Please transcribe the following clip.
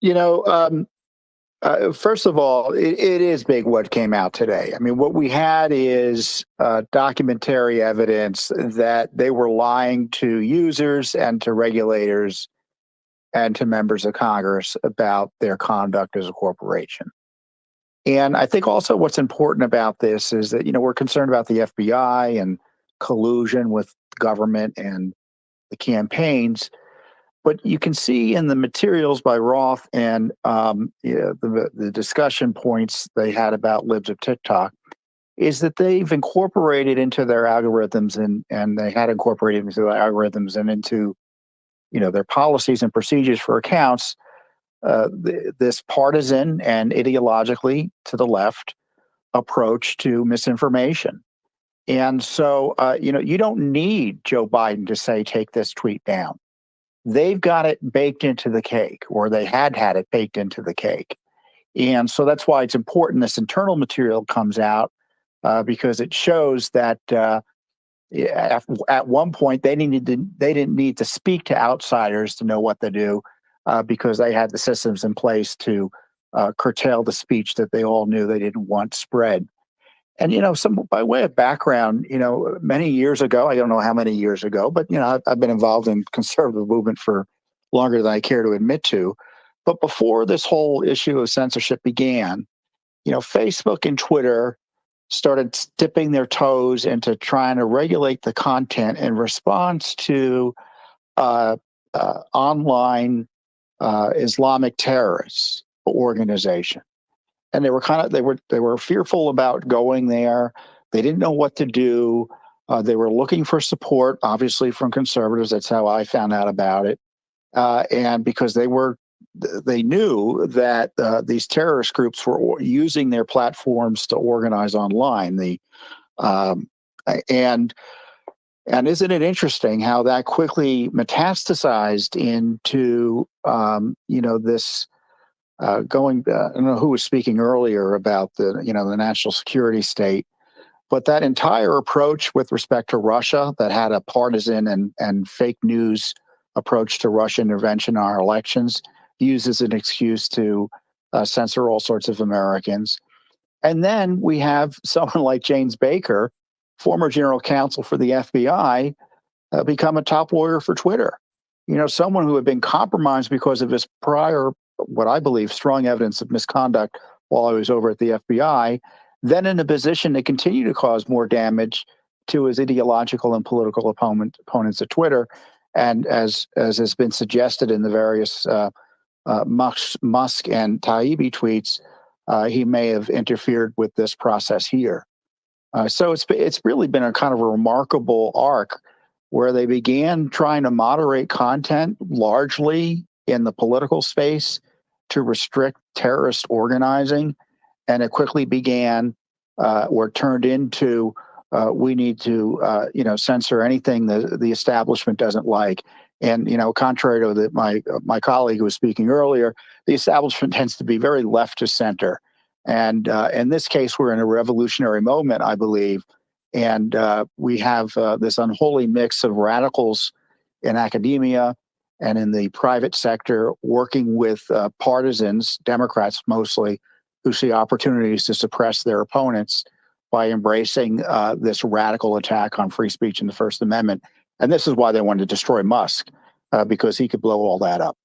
You know, first of all, it is big what came out today. I mean, what we had is documentary evidence that they were lying to users and to regulators and to members of Congress about their conduct as a corporation. And I think also what's important about this is that, we're concerned about the FBI and collusion with government and the campaigns. But you can see in the materials by Roth and the discussion points they had about libs of TikTok is that they've incorporated into their algorithms and they had incorporated into their algorithms and into their policies and procedures for accounts this partisan and ideologically to the left approach to misinformation. And so you don't need Joe Biden to say take this tweet down. They've got it baked into the cake, or they had it baked into the cake. And so that's why it's important this internal material comes out because it shows that at one point they didn't need to speak to outsiders to know what to do because they had the systems in place to curtail the speech that they all knew they didn't want spread. And, some by way of background, many years ago, I don't know how many years ago, but, I've been involved in conservative movement for longer than I care to admit to. But before this whole issue of censorship began, Facebook and Twitter started dipping their toes into trying to regulate the content in response to online Islamic terrorist organization. And they were fearful about going there. They didn't know what to do. They were looking for support, obviously from conservatives. That's how I found out about it. And because they knew that these terrorist groups were using their platforms to organize online. And isn't it interesting how that quickly metastasized into this. I don't know who was speaking earlier about the national security state, but that entire approach with respect to Russia that had a partisan and fake news approach to Russian intervention in our elections used as an excuse to censor all sorts of Americans. And then we have someone like James Baker, former general counsel for the FBI, become a top lawyer for Twitter. Someone who had been compromised because of his prior, what I believe, strong evidence of misconduct while I was over at the FBI, then in a position to continue to cause more damage to his ideological and political opponents at Twitter. And as has been suggested in the various Musk and Taibbi tweets, he may have interfered with this process here. So it's really been a kind of a remarkable arc where they began trying to moderate content largely in the political space to restrict terrorist organizing. And it quickly began or turned into we need to, censor anything the establishment doesn't like. And, contrary to my colleague who was speaking earlier, the establishment tends to be very left to center. And in this case, we're in a revolutionary moment, I believe. And we have this unholy mix of radicals in academia and in the private sector working with partisans, Democrats mostly, who see opportunities to suppress their opponents by embracing this radical attack on free speech and the First Amendment. And this is why they wanted to destroy Musk, because he could blow all that up.